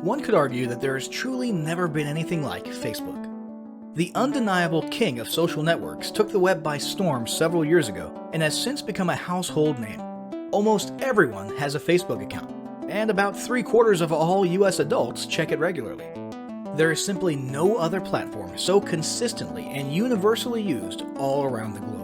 One could argue that there has truly never been anything like Facebook. The undeniable king of social networks took the web by storm several years ago and has since become a household name. Almost everyone has a Facebook account, and about 3/4 of all US adults check it regularly. There is simply no other platform so consistently and universally used all around the globe.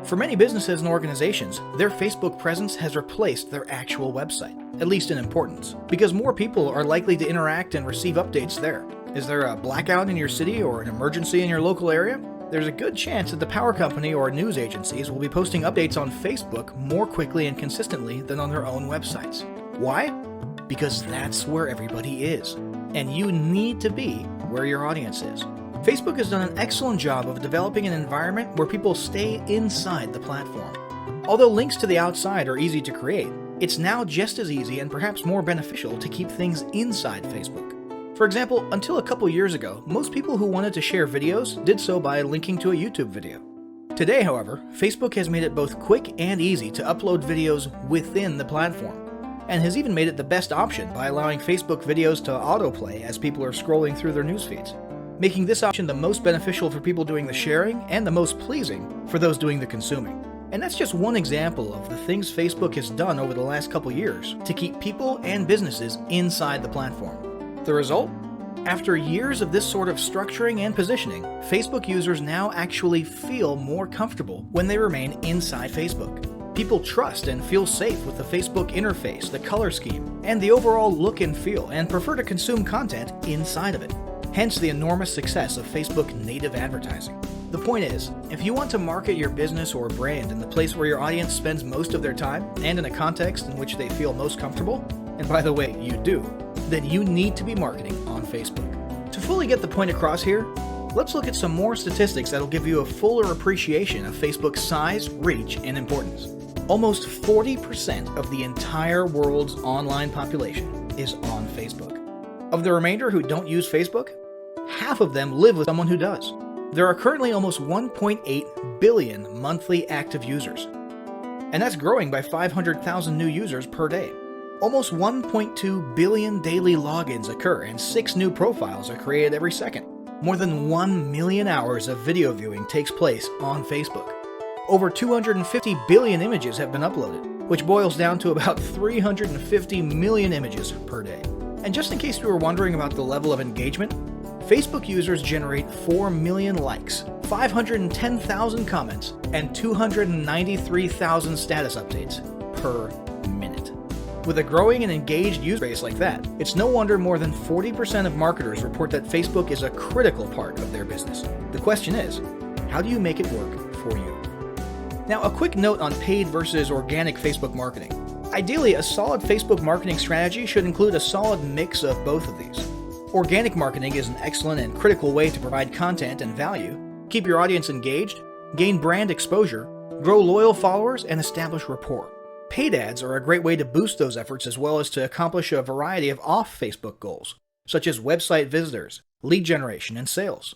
For many businesses and organizations, their Facebook presence has replaced their actual website, at least in importance, because more people are likely to interact and receive updates there. Is there a blackout in your city or an emergency in your local area? There's a good chance that the power company or news agencies will be posting updates on Facebook more quickly and consistently than on their own websites. Why? Because that's where everybody is, and you need to be where your audience is. Facebook has done an excellent job of developing an environment where people stay inside the platform. Although links to the outside are easy to create, it's now just as easy and perhaps more beneficial to keep things inside Facebook. For example, until a couple years ago, most people who wanted to share videos did so by linking to a YouTube video. Today, however, Facebook has made it both quick and easy to upload videos within the platform, and has even made it the best option by allowing Facebook videos to autoplay as people are scrolling through their news feeds, making this option the most beneficial for people doing the sharing and the most pleasing for those doing the consuming. And that's just one example of the things Facebook has done over the last couple years to keep people and businesses inside the platform. The result? After years of this sort of structuring and positioning, Facebook users now actually feel more comfortable when they remain inside Facebook. People trust and feel safe with the Facebook interface, the color scheme, and the overall look and feel, and prefer to consume content inside of it. Hence the enormous success of Facebook native advertising. The point is, if you want to market your business or brand in the place where your audience spends most of their time and in a context in which they feel most comfortable, and by the way, you do, then you need to be marketing on Facebook. To fully get the point across here, let's look at some more statistics that'll give you a fuller appreciation of Facebook's size, reach, and importance. Almost 40% of the entire world's online population is on Facebook. Of the remainder who don't use Facebook, half of them live with someone who does. There are currently almost 1.8 billion monthly active users, and that's growing by 500,000 new users per day. Almost 1.2 billion daily logins occur, and 6 new profiles are created every second. More than 1 million hours of video viewing takes place on Facebook. Over 250 billion images have been uploaded, which boils down to about 350 million images per day. And just in case you were wondering about the level of engagement, Facebook users generate 4 million likes, 510,000 comments, and 293,000 status updates per minute. With a growing and engaged user base like that, it's no wonder more than 40% of marketers report that Facebook is a critical part of their business. The question is, how do you make it work for you? Now, a quick note on paid versus organic Facebook marketing. Ideally, a solid Facebook marketing strategy should include a solid mix of both of these. Organic marketing is an excellent and critical way to provide content and value, keep your audience engaged, gain brand exposure, grow loyal followers, and establish rapport. Paid ads are a great way to boost those efforts as well as to accomplish a variety of off-Facebook goals, such as website visitors, lead generation, and sales.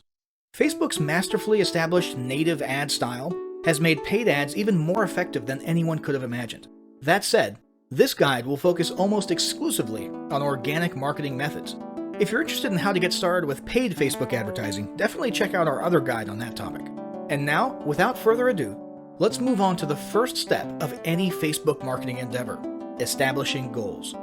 Facebook's masterfully established native ad style has made paid ads even more effective than anyone could have imagined. That said, this guide will focus almost exclusively on organic marketing methods. If you're interested in how to get started with paid Facebook advertising, definitely check out our other guide on that topic. And now, without further ado, let's move on to the first step of any Facebook marketing endeavor: establishing goals.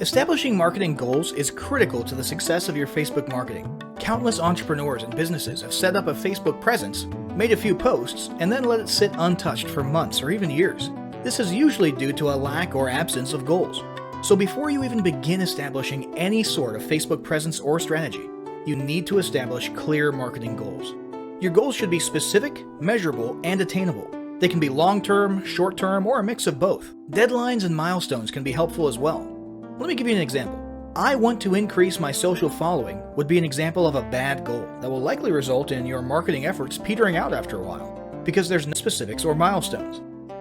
Establishing marketing goals is critical to the success of your Facebook marketing. Countless entrepreneurs and businesses have set up a Facebook presence, made a few posts, and then let it sit untouched for months or even years. This is usually due to a lack or absence of goals. So before you even begin establishing any sort of Facebook presence or strategy, you need to establish clear marketing goals. Your goals should be specific, measurable, and attainable. They can be long-term, short-term, or a mix of both. Deadlines and milestones can be helpful as well. Let me give you an example. I want to increase my social following would be an example of a bad goal that will likely result in your marketing efforts petering out after a while, because there's no specifics or milestones.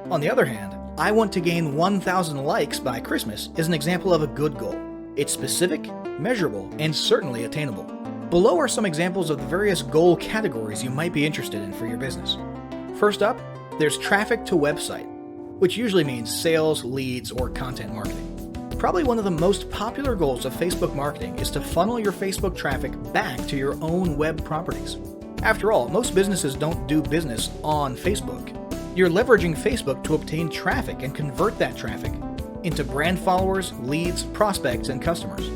On the other hand, I want to gain 1,000 likes by Christmas is an example of a good goal. It's specific, measurable, and certainly attainable. Below are some examples of the various goal categories you might be interested in for your business. First up, there's traffic to website, which usually means sales, leads, or content marketing. Probably one of the most popular goals of Facebook marketing is to funnel your Facebook traffic back to your own web properties. After all, most businesses don't do business on Facebook. You're leveraging Facebook to obtain traffic and convert that traffic into brand followers, leads, prospects, and customers.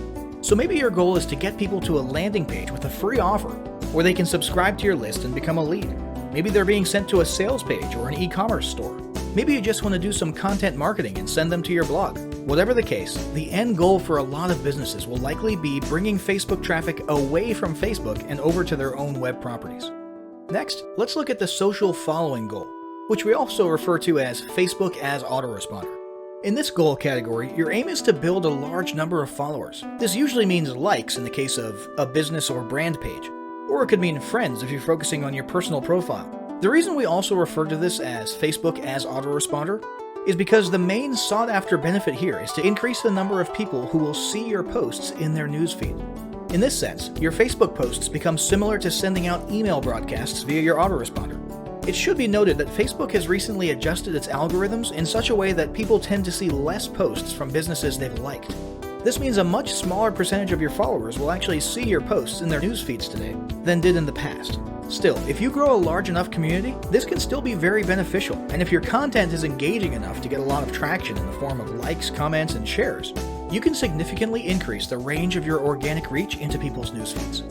So maybe your goal is to get people to a landing page with a free offer where they can subscribe to your list and become a lead. Maybe they're being sent to a sales page or an e-commerce store. Maybe you just want to do some content marketing and send them to your blog. Whatever the case, the end goal for a lot of businesses will likely be bringing Facebook traffic away from Facebook and over to their own web properties. Next, let's look at the social following goal, which we also refer to as Facebook as autoresponder. In this goal category, your aim is to build a large number of followers. This usually means likes in the case of a business or brand page, or it could mean friends if you're focusing on your personal profile. The reason we also refer to this as Facebook as autoresponder is because the main sought-after benefit here is to increase the number of people who will see your posts in their newsfeed. In this sense, your Facebook posts become similar to sending out email broadcasts via your autoresponder. It should be noted that Facebook has recently adjusted its algorithms in such a way that people tend to see less posts from businesses they've liked. This means a much smaller percentage of your followers will actually see your posts in their news feeds today than did in the past. Still, if you grow a large enough community, this can still be very beneficial, and if your content is engaging enough to get a lot of traction in the form of likes, comments, and shares, you can significantly increase the range of your organic reach into people's news feeds.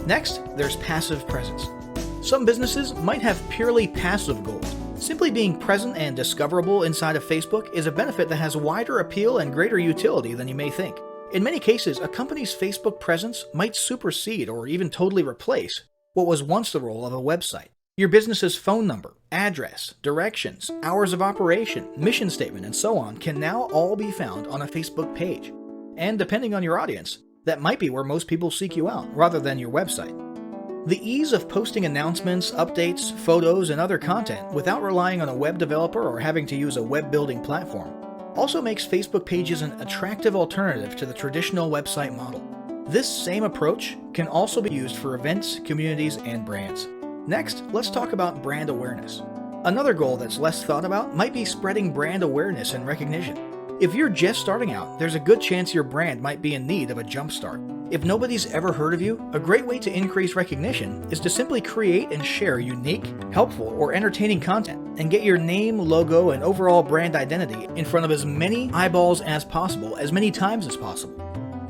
Next, there's passive presence. Some businesses might have purely passive goals. Simply being present and discoverable inside of Facebook is a benefit that has wider appeal and greater utility than you may think. In many cases, a company's Facebook presence might supersede or even totally replace what was once the role of a website. Your business's phone number, address, directions, hours of operation, mission statement, and so on can now all be found on a Facebook page. And depending on your audience, that might be where most people seek you out, rather than your website. The ease of posting announcements, updates, photos, and other content without relying on a web developer or having to use a web building platform also makes Facebook pages an attractive alternative to the traditional website model. This same approach can also be used for events, communities, and brands. Next, let's talk about brand awareness. Another goal that's less thought about might be spreading brand awareness and recognition. If you're just starting out, there's a good chance your brand might be in need of a jump start. If nobody's ever heard of you, a great way to increase recognition is to simply create and share unique, helpful, or entertaining content and get your name, logo, and overall brand identity in front of as many eyeballs as possible, as many times as possible.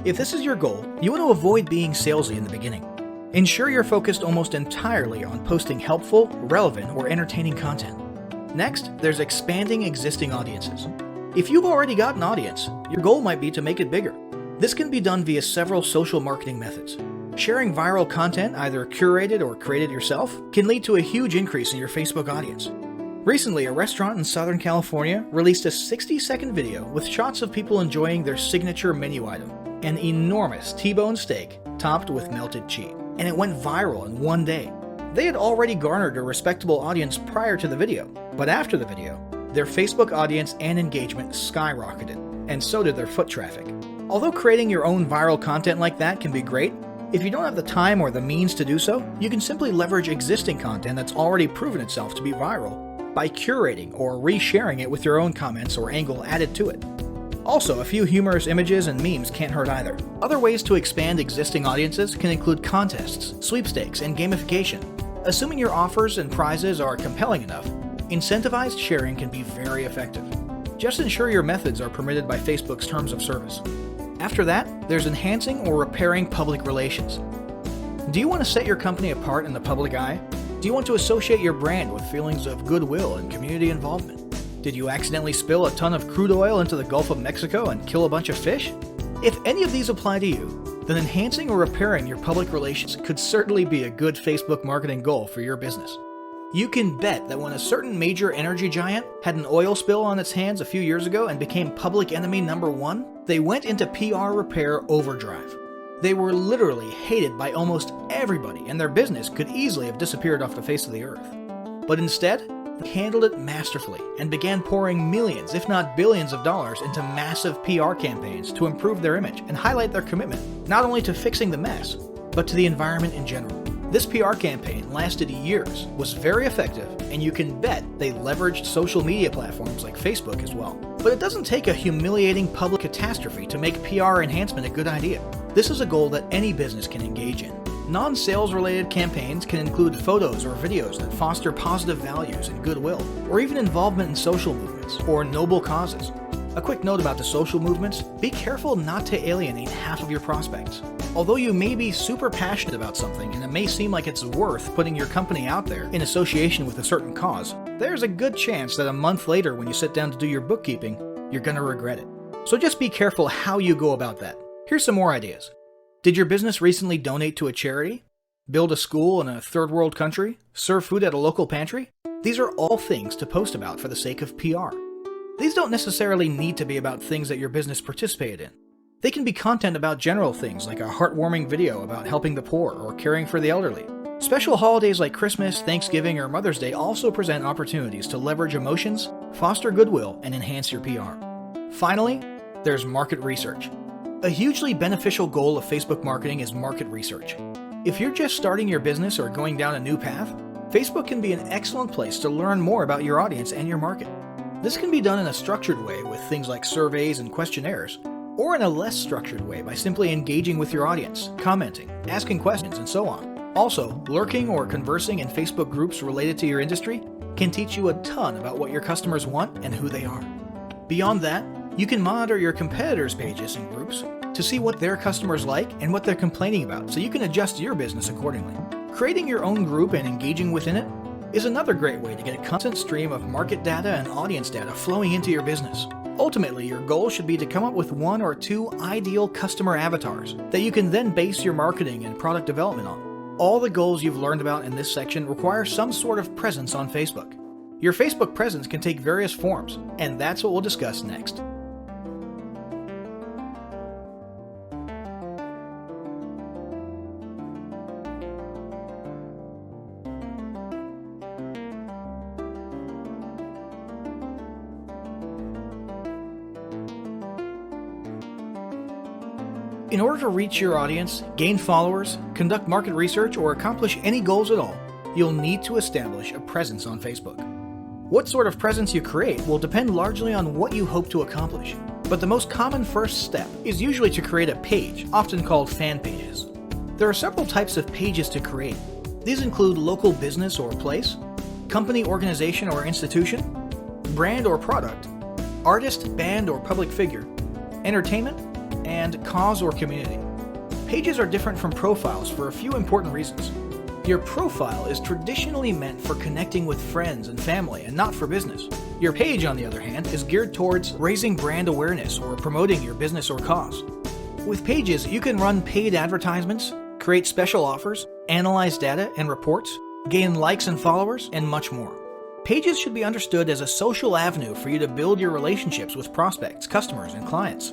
If this is your goal, you want to avoid being salesy in the beginning. Ensure you're focused almost entirely on posting helpful, relevant, or entertaining content. Next, there's expanding existing audiences. If you've already got an audience, your goal might be to make it bigger. This can be done via several social marketing methods. Sharing viral content, either curated or created yourself, can lead to a huge increase in your Facebook audience. Recently, a restaurant in Southern California released a 60-second video with shots of people enjoying their signature menu item, an enormous T-bone steak topped with melted cheese, and it went viral in one day. They had already garnered a respectable audience prior to the video, but after the video, their Facebook audience and engagement skyrocketed, and so did their foot traffic. Although creating your own viral content like that can be great, if you don't have the time or the means to do so, you can simply leverage existing content that's already proven itself to be viral by curating or resharing it with your own comments or angle added to it. Also, a few humorous images and memes can't hurt either. Other ways to expand existing audiences can include contests, sweepstakes, and gamification. Assuming your offers and prizes are compelling enough, incentivized sharing can be very effective. Just ensure your methods are permitted by Facebook's terms of service. After that, there's enhancing or repairing public relations. Do you want to set your company apart in the public eye? Do you want to associate your brand with feelings of goodwill and community involvement? Did you accidentally spill a ton of crude oil into the Gulf of Mexico and kill a bunch of fish? If any of these apply to you, then enhancing or repairing your public relations could certainly be a good Facebook marketing goal for your business. You can bet that when a certain major energy giant had an oil spill on its hands a few years ago and became public enemy number one, they went into PR repair overdrive. They were literally hated by almost everybody, and their business could easily have disappeared off the face of the earth. But instead, they handled it masterfully and began pouring millions, if not billions of dollars into massive PR campaigns to improve their image and highlight their commitment, not only to fixing the mess, but to the environment in general. This PR campaign lasted years, was very effective, and you can bet they leveraged social media platforms like Facebook as well. But it doesn't take a humiliating public catastrophe to make PR enhancement a good idea. This is a goal that any business can engage in. Non-sales related campaigns can include photos or videos that foster positive values and goodwill, or even involvement in social movements or noble causes. A quick note about the social movements: be careful not to alienate half of your prospects. Although you may be super passionate about something and it may seem like it's worth putting your company out there in association with a certain cause, there's a good chance that a month later when you sit down to do your bookkeeping, you're going to regret it. So just be careful how you go about that. Here's some more ideas. Did your business recently donate to a charity? Build a school in a third world country? Serve food at a local pantry? These are all things to post about for the sake of PR. These don't necessarily need to be about things that your business participated in. They can be content about general things like a heartwarming video about helping the poor or caring for the elderly. Special holidays like Christmas, Thanksgiving, or Mother's Day also present opportunities to leverage emotions, foster goodwill, and enhance your PR. Finally, there's market research. A hugely beneficial goal of Facebook marketing is market research. If you're just starting your business or going down a new path, Facebook can be an excellent place to learn more about your audience and your market. This can be done in a structured way with things like surveys and questionnaires, or in a less structured way by simply engaging with your audience, commenting, asking questions, and so on. Also, lurking or conversing in Facebook groups related to your industry can teach you a ton about what your customers want and who they are. Beyond that, you can monitor your competitors' pages and groups to see what their customers like and what they're complaining about, so you can adjust your business accordingly. Creating your own group and engaging within it is another great way to get a constant stream of market data and audience data flowing into your business. Ultimately, your goal should be to come up with 1 or 2 ideal customer avatars that you can then base your marketing and product development on. All the goals you've learned about in this section require some sort of presence on Facebook. Your Facebook presence can take various forms, and that's what we'll discuss next. In order to reach your audience, gain followers, conduct market research, or accomplish any goals at all, you'll need to establish a presence on Facebook. What sort of presence you create will depend largely on what you hope to accomplish, but the most common first step is usually to create a page, often called fan pages. There are several types of pages to create. These include local business or place, company, organization, or institution, brand or product, artist, band, or public figure, entertainment, and cause or community. Pages are different from profiles for a few important reasons. Your profile is traditionally meant for connecting with friends and family and not for business. Your page, on the other hand, is geared towards raising brand awareness or promoting your business or cause. With pages, you can run paid advertisements, create special offers, analyze data and reports, gain likes and followers, and much more. Pages should be understood as a social avenue for you to build your relationships with prospects, customers, and clients.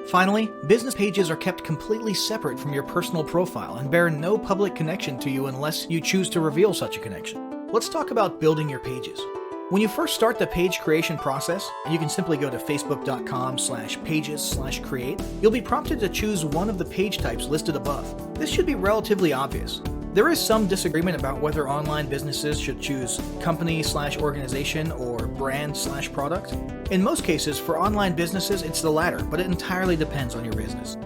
Finally, business pages are kept completely separate from your personal profile and bear no public connection to you unless you choose to reveal such a connection. Let's talk about building your pages. When you first start the page creation process, you can simply go to facebook.com/pages/create. You'll be prompted to choose one of the page types listed above. This should be relatively obvious. There is some disagreement about whether online businesses should choose company/organization or brand/product. In most cases, for online businesses, it's the latter, but it entirely depends on your business.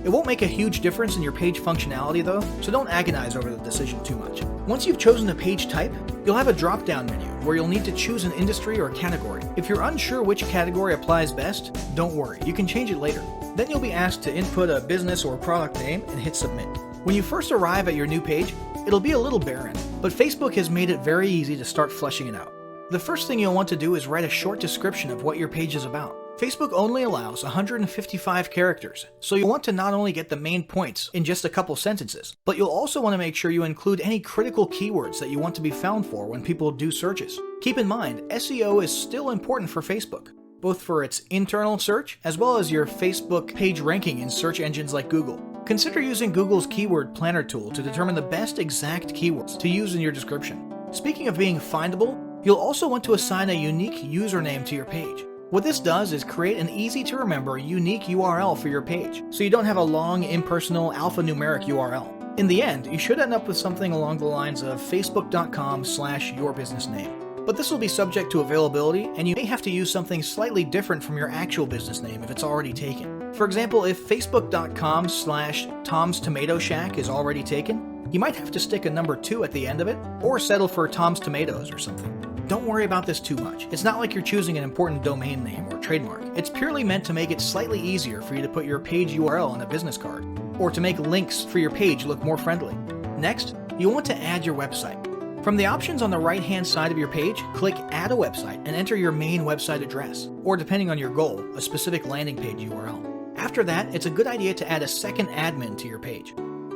It won't make a huge difference in your page functionality though, so don't agonize over the decision too much. Once you've chosen a page type, you'll have a drop-down menu where you'll need to choose an industry or category. If you're unsure which category applies best, don't worry, you can change it later. Then you'll be asked to input a business or product name and hit submit. When you first arrive at your new page, it'll be a little barren, but Facebook has made it very easy to start fleshing it out. The first thing you'll want to do is write a short description of what your page is about. Facebook only allows 155 characters, so you'll want to not only get the main points in just a couple sentences, but you'll also want to make sure you include any critical keywords that you want to be found for when people do searches. Keep in mind, SEO is still important for Facebook, both for its internal search as well as your Facebook page ranking in search engines like Google. Consider using Google's Keyword Planner tool to determine the best exact keywords to use in your description. Speaking of being findable, you'll also want to assign a unique username to your page. What this does is create an easy-to-remember unique URL for your page, so you don't have a long, impersonal, alphanumeric URL. In the end, you should end up with something along the lines of facebook.com/yourbusinessname. But this will be subject to availability, and you may have to use something slightly different from your actual business name if it's already taken. For example, if facebook.com/Tom's Tomato Shack is already taken, you might have to stick a number 2 at the end of it, or settle for Tom's Tomatoes or something. Don't worry about this too much. It's not like you're choosing an important domain name or trademark. It's purely meant to make it slightly easier for you to put your page URL on a business card, or to make links for your page look more friendly. Next, you'll want to add your website. From the options on the right-hand side of your page, click Add a Website and enter your main website address, or depending on your goal, a specific landing page URL. After that, it's a good idea to add a second admin to your page.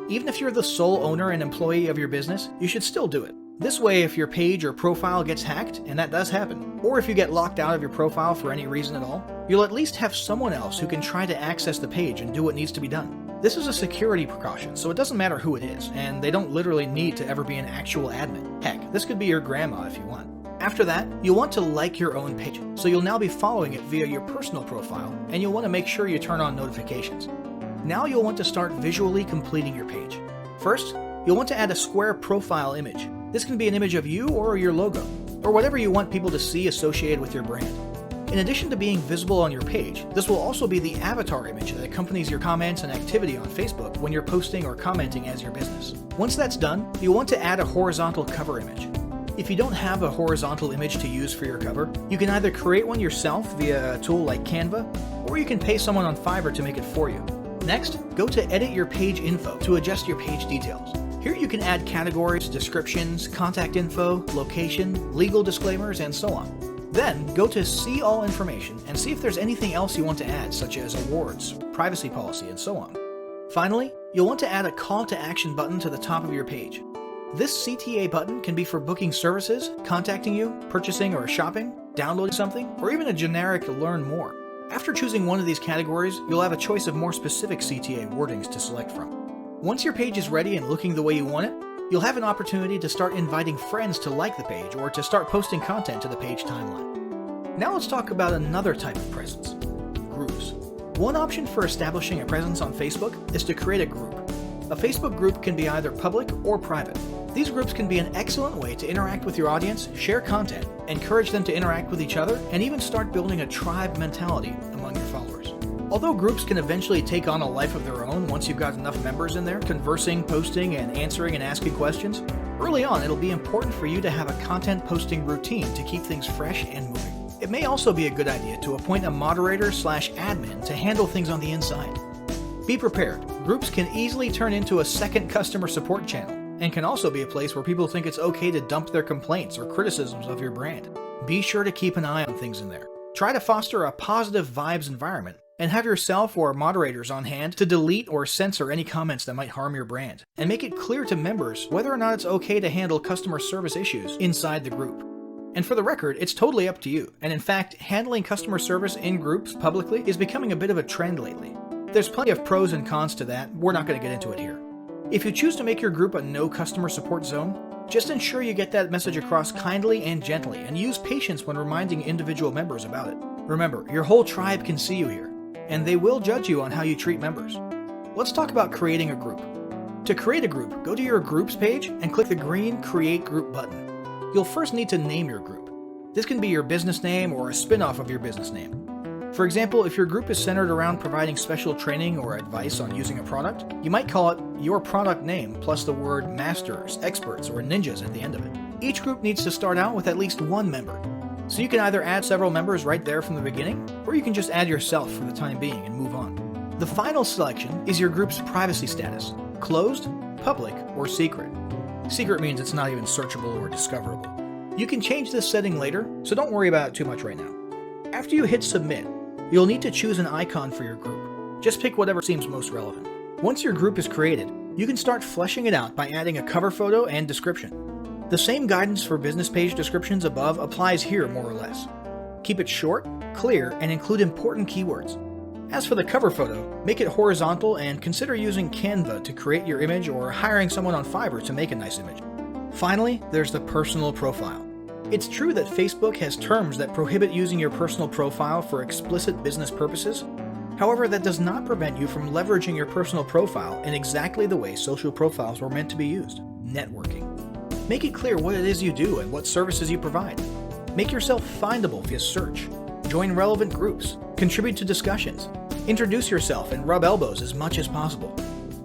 Even if you're the sole owner and employee of your business, you should still do it. This way, if your page or profile gets hacked, and that does happen, or if you get locked out of your profile for any reason at all, you'll at least have someone else who can try to access the page and do what needs to be done. This is a security precaution, so it doesn't matter who it is, and they don't literally need to ever be an actual admin. Heck, this could be your grandma if you want. After that, you'll want to like your own page, so you'll now be following it via your personal profile, and you'll want to make sure you turn on notifications. Now you'll want to start visually completing your page. First, you'll want to add a square profile image. This can be an image of you or your logo, or whatever you want people to see associated with your brand. In addition to being visible on your page, this will also be the avatar image that accompanies your comments and activity on Facebook when you're posting or commenting as your business. Once that's done, you'll want to add a horizontal cover image. If you don't have a horizontal image to use for your cover, you can either create one yourself via a tool like Canva, or you can pay someone on Fiverr to make it for you. Next, go to Edit Your Page Info to adjust your page details. Here you can add categories, descriptions, contact info, location, legal disclaimers, and so on. Then, go to See All Information and see if there's anything else you want to add, such as awards, privacy policy, and so on. Finally, you'll want to add a call to action button to the top of your page. This CTA button can be for booking services, contacting you, purchasing or shopping, downloading something, or even a generic Learn More. After choosing one of these categories, you'll have a choice of more specific CTA wordings to select from. Once your page is ready and looking the way you want it, you'll have an opportunity to start inviting friends to like the page or to start posting content to the page timeline. Now let's talk about another type of presence: groups. One option for establishing a presence on Facebook is to create a group. A Facebook group can be either public or private. These groups can be an excellent way to interact with your audience, share content, encourage them to interact with each other, and even start building a tribe mentality among your followers. Although groups can eventually take on a life of their own once you've got enough members in there, conversing, posting, and answering and asking questions, early on it'll be important for you to have a content posting routine to keep things fresh and moving. It may also be a good idea to appoint a moderator/admin to handle things on the inside. Be prepared. Groups can easily turn into a second customer support channel, and can also be a place where people think it's okay to dump their complaints or criticisms of your brand. Be sure to keep an eye on things in there. Try to foster a positive vibes environment, and have yourself or moderators on hand to delete or censor any comments that might harm your brand, and make it clear to members whether or not it's okay to handle customer service issues inside the group. And for the record, it's totally up to you, and in fact, handling customer service in groups publicly is becoming a bit of a trend lately. There's plenty of pros and cons to that, we're not going to get into it here. If you choose to make your group a no customer support zone, just ensure you get that message across kindly and gently, and use patience when reminding individual members about it. Remember, your whole tribe can see you here, and they will judge you on how you treat members. Let's talk about creating a group. To create a group, go to your Groups page and click the green Create Group button. You'll first need to name your group. This can be your business name or a spin-off of your business name. For example, if your group is centered around providing special training or advice on using a product, you might call it Your Product Name plus the word Masters, Experts, or Ninjas at the end of it. Each group needs to start out with at least one member. So you can either add several members right there from the beginning, or you can just add yourself for the time being and move on. The final selection is your group's privacy status: closed, public, or secret. Secret means it's not even searchable or discoverable. You can change this setting later, so don't worry about it too much right now. After you hit submit, you'll need to choose an icon for your group. Just pick whatever seems most relevant. Once your group is created, you can start fleshing it out by adding a cover photo and description. The same guidance for business page descriptions above applies here more or less. Keep it short, clear, and include important keywords. As for the cover photo, make it horizontal and consider using Canva to create your image or hiring someone on Fiverr to make a nice image. Finally, there's the personal profile. It's true that Facebook has terms that prohibit using your personal profile for explicit business purposes. However, that does not prevent you from leveraging your personal profile in exactly the way social profiles were meant to be used: networking. Make it clear what it is you do and what services you provide. Make yourself findable via search. Join relevant groups. Contribute to discussions. Introduce yourself and rub elbows as much as possible.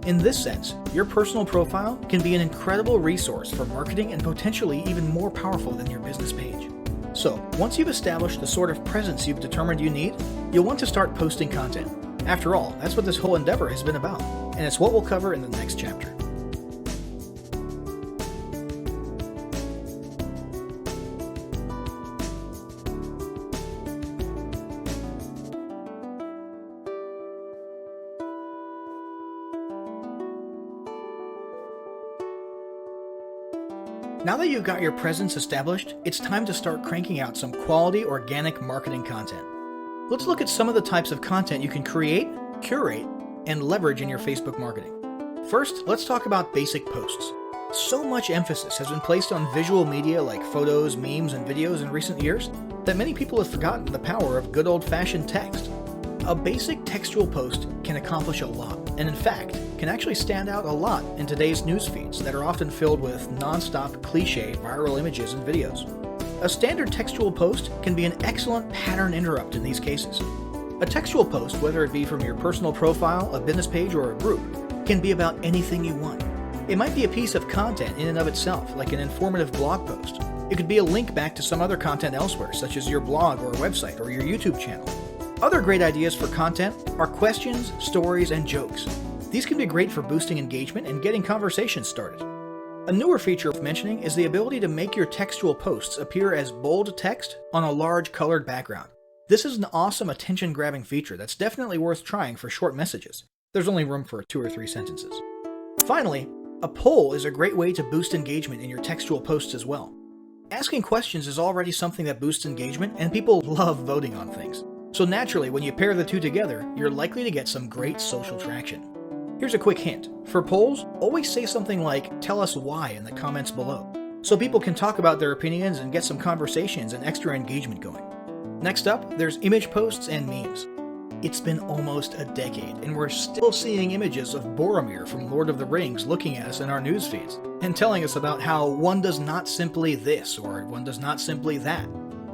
In this sense, your personal profile can be an incredible resource for marketing and potentially even more powerful than your business page. So, once you've established the sort of presence you've determined you need, you'll want to start posting content. After all, that's what this whole endeavor has been about, and it's what we'll cover in the next chapter. Now that you've got your presence established, it's time to start cranking out some quality organic marketing content. Let's look at some of the types of content you can create, curate, and leverage in your Facebook marketing. First, let's talk about basic posts. So much emphasis has been placed on visual media like photos, memes, and videos in recent years that many people have forgotten the power of good old-fashioned text. A basic textual post can accomplish a lot, and in fact, can actually stand out a lot in today's news feeds that are often filled with non-stop cliché viral images and videos. A standard textual post can be an excellent pattern interrupt in these cases. A textual post, whether it be from your personal profile, a business page, or a group, can be about anything you want. It might be a piece of content in and of itself, like an informative blog post. It could be a link back to some other content elsewhere, such as your blog or website or your YouTube channel. Other great ideas for content are questions, stories, and jokes. These can be great for boosting engagement and getting conversations started. A newer feature worth mentioning is the ability to make your textual posts appear as bold text on a large colored background. This is an awesome attention-grabbing feature that's definitely worth trying for short messages. There's only room for 2 or 3 sentences. Finally, a poll is a great way to boost engagement in your textual posts as well. Asking questions is already something that boosts engagement, and people love voting on things. So naturally, when you pair the two together, you're likely to get some great social traction. Here's a quick hint. For polls, always say something like, "Tell us why" in the comments below, so people can talk about their opinions and get some conversations and extra engagement going. Next up, there's image posts and memes. It's been almost a decade, and we're still seeing images of Boromir from Lord of the Rings looking at us in our news feeds, and telling us about how one does not simply this, or one does not simply that.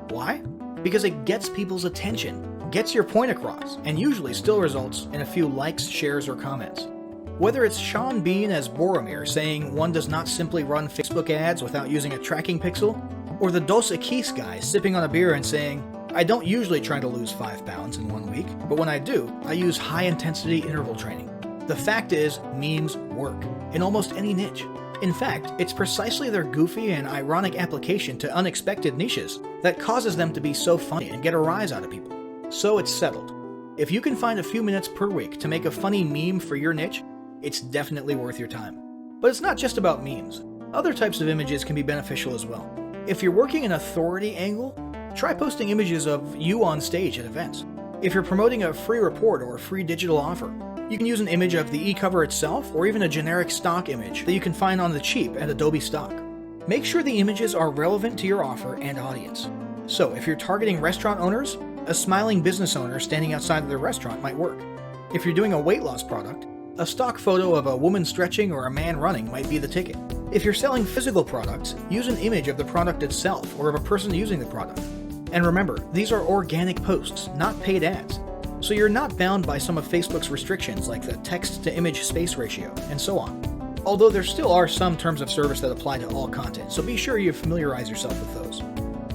Why? Because it gets people's attention, gets your point across, and usually still results in a few likes, shares, or comments. Whether it's Sean Bean as Boromir saying one does not simply run Facebook ads without using a tracking pixel, or the Dos Equis guy sipping on a beer and saying, "I don't usually try to lose 5 pounds in 1 week, but when I do, I use high-intensity interval training." The fact is, memes work in almost any niche. In fact, it's precisely their goofy and ironic application to unexpected niches that causes them to be so funny and get a rise out of people. So it's settled. If you can find a few minutes per week to make a funny meme for your niche, it's definitely worth your time. But it's not just about memes. Other types of images can be beneficial as well. If you're working an authority angle, try posting images of you on stage at events. If you're promoting a free report or a free digital offer, you can use an image of the e-cover itself or even a generic stock image that you can find on the cheap at Adobe Stock. Make sure the images are relevant to your offer and audience. So if you're targeting restaurant owners, a smiling business owner standing outside of their restaurant might work. If you're doing a weight loss product, a stock photo of a woman stretching or a man running might be the ticket. If you're selling physical products, use an image of the product itself or of a person using the product. And remember, these are organic posts, not paid ads. So you're not bound by some of Facebook's restrictions like the text-to-image space ratio, and so on. Although there still are some terms of service that apply to all content, so be sure you familiarize yourself with those.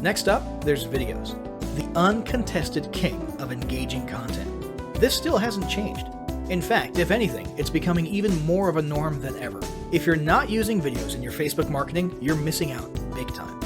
Next up, there's videos, the uncontested king of engaging content. This still hasn't changed. In fact, if anything, it's becoming even more of a norm than ever. If you're not using videos in your Facebook marketing, you're missing out big time.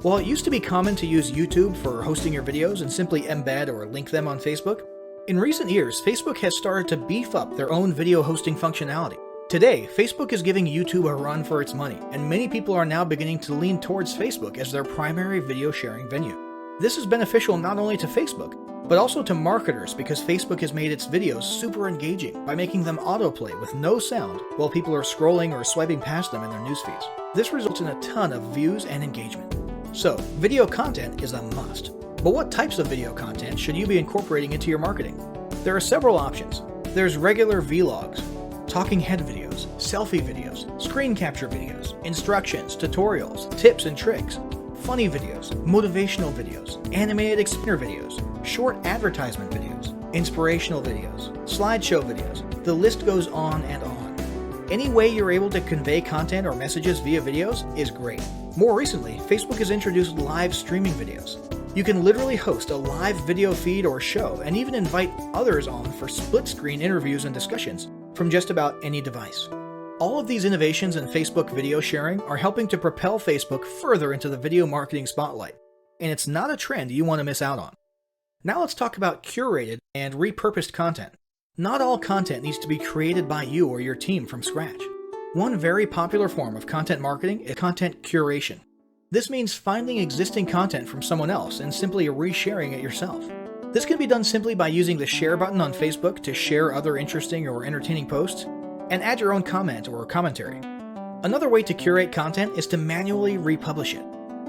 While it used to be common to use YouTube for hosting your videos and simply embed or link them on Facebook, In recent years, Facebook has started to beef up their own video hosting functionality. Today, Facebook is giving YouTube a run for its money, and many people are now beginning to lean towards Facebook as their primary video sharing venue. This is beneficial not only to Facebook, but also to marketers because Facebook has made its videos super engaging by making them autoplay with no sound while people are scrolling or swiping past them in their news feeds. This results in a ton of views and engagement. So, video content is a must. But what types of video content should you be incorporating into your marketing? There are several options. There's regular vlogs, talking head videos, selfie videos, screen capture videos, instructions, tutorials, tips and tricks, funny videos, motivational videos, animated explainer videos, short advertisement videos, inspirational videos, slideshow videos. The list goes on and on. Any way you're able to convey content or messages via videos is great. More recently, Facebook has introduced live streaming videos. You can literally host a live video feed or show and even invite others on for split-screen interviews and discussions from just about any device. All of these innovations in Facebook video sharing are helping to propel Facebook further into the video marketing spotlight, and it's not a trend you want to miss out on. Now let's talk about curated and repurposed content. Not all content needs to be created by you or your team from scratch. One very popular form of content marketing is content curation. This means finding existing content from someone else and simply resharing it yourself. This can be done simply by using the share button on Facebook to share other interesting or entertaining posts and add your own comment or commentary. Another way to curate content is to manually republish it.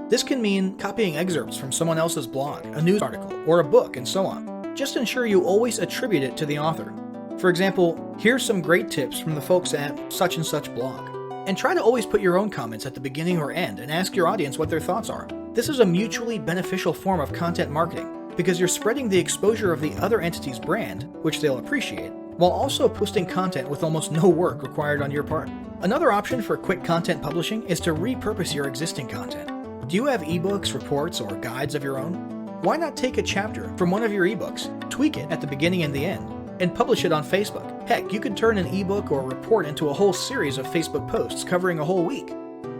This can mean copying excerpts from someone else's blog, a news article, or a book, and so on. Just ensure you always attribute it to the author. For example, here's some great tips from the folks at such and such blog. And try to always put your own comments at the beginning or end and ask your audience what their thoughts are. This is a mutually beneficial form of content marketing because you're spreading the exposure of the other entity's brand, which they'll appreciate, while also posting content with almost no work required on your part. Another option for quick content publishing is to repurpose your existing content. Do you have ebooks, reports, or guides of your own? Why not take a chapter from one of your ebooks, tweak it at the beginning and the end, and publish it on Facebook? Heck, you could turn an ebook or report into a whole series of Facebook posts covering a whole week.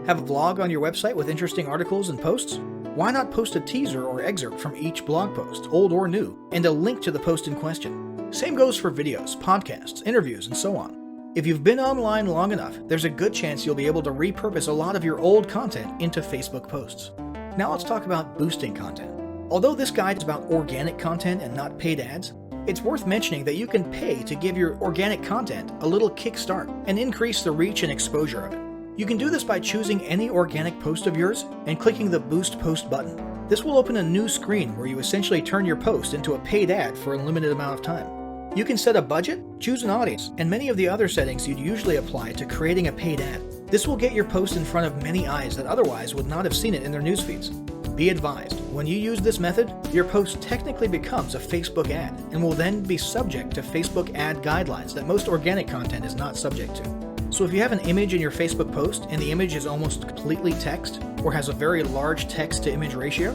Have a blog on your website with interesting articles and posts? Why not post a teaser or excerpt from each blog post, old or new, and a link to the post in question? Same goes for videos, podcasts, interviews, and so on. If you've been online long enough, there's a good chance you'll be able to repurpose a lot of your old content into Facebook posts. Now let's talk about boosting content. Although this guide is about organic content and not paid ads, it's worth mentioning that you can pay to give your organic content a little kickstart and increase the reach and exposure of it. You can do this by choosing any organic post of yours and clicking the Boost Post button. This will open a new screen where you essentially turn your post into a paid ad for a limited amount of time. You can set a budget, choose an audience, and many of the other settings you'd usually apply to creating a paid ad. This will get your post in front of many eyes that otherwise would not have seen it in their news feeds. Be advised, when you use this method, your post technically becomes a Facebook ad and will then be subject to Facebook ad guidelines that most organic content is not subject to. So if you have an image in your Facebook post and the image is almost completely text or has a very large text to image ratio,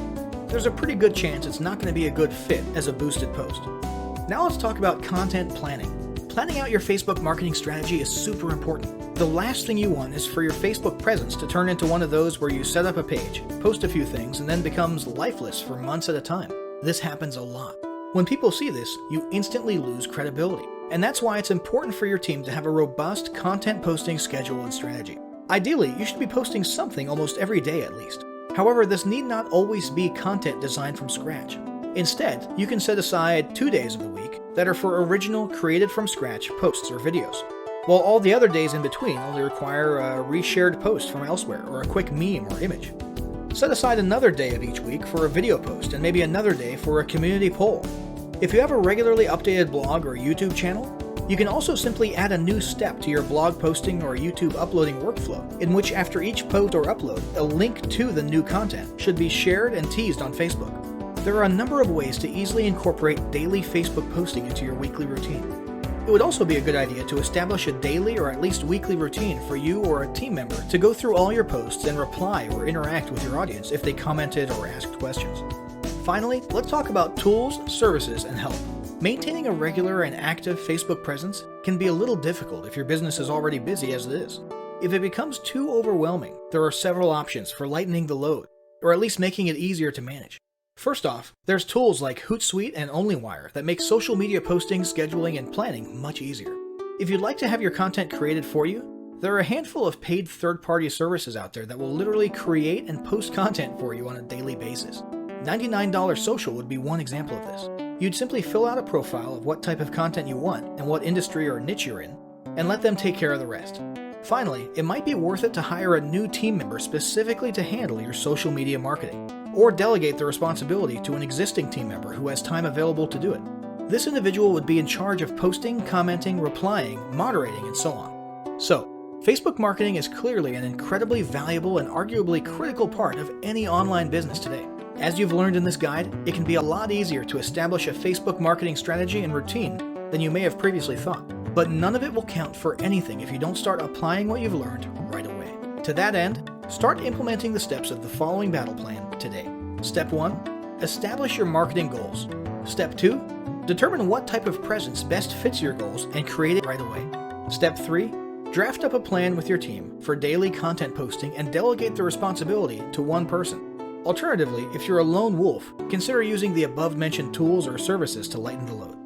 there's a pretty good chance it's not going to be a good fit as a boosted post. Now let's talk about content planning. Planning out your Facebook marketing strategy is super important. The last thing you want is for your Facebook presence to turn into one of those where you set up a page, post a few things, and then becomes lifeless for months at a time. This happens a lot. When people see this, you instantly lose credibility. And that's why it's important for your team to have a robust content posting schedule and strategy. Ideally, you should be posting something almost every day at least. However, this need not always be content designed from scratch. Instead, you can set aside 2 days of the week that are for original, created from scratch posts or videos, while all the other days in between only require a reshared post from elsewhere or a quick meme or image. Set aside another day of each week for a video post and maybe another day for a community poll. If you have a regularly updated blog or YouTube channel, you can also simply add a new step to your blog posting or YouTube uploading workflow, in which after each post or upload, a link to the new content should be shared and teased on Facebook. There are a number of ways to easily incorporate daily Facebook posting into your weekly routine. It would also be a good idea to establish a daily or at least weekly routine for you or a team member to go through all your posts and reply or interact with your audience if they commented or asked questions. Finally, let's talk about tools, services, and help. Maintaining a regular and active Facebook presence can be a little difficult if your business is already busy as it is. If it becomes too overwhelming, there are several options for lightening the load, or at least making it easier to manage. First off, there's tools like Hootsuite and OnlyWire that make social media posting, scheduling, and planning much easier. If you'd like to have your content created for you, there are a handful of paid third-party services out there that will literally create and post content for you on a daily basis. $99 Social would be one example of this. You'd simply fill out a profile of what type of content you want and what industry or niche you're in, and let them take care of the rest. Finally, it might be worth it to hire a new team member specifically to handle your social media marketing, or delegate the responsibility to an existing team member who has time available to do it. This individual would be in charge of posting, commenting, replying, moderating, and so on. So, Facebook marketing is clearly an incredibly valuable and arguably critical part of any online business today. As you've learned in this guide, it can be a lot easier to establish a Facebook marketing strategy and routine than you may have previously thought. But none of it will count for anything if you don't start applying what you've learned right away. To that end, start implementing the steps of the following battle plan today. Step 1. Establish your marketing goals. Step 2. Determine what type of presence best fits your goals and create it right away. Step 3. Draft up a plan with your team for daily content posting and delegate the responsibility to one person. Alternatively, if you're a lone wolf, consider using the above-mentioned tools or services to lighten the load.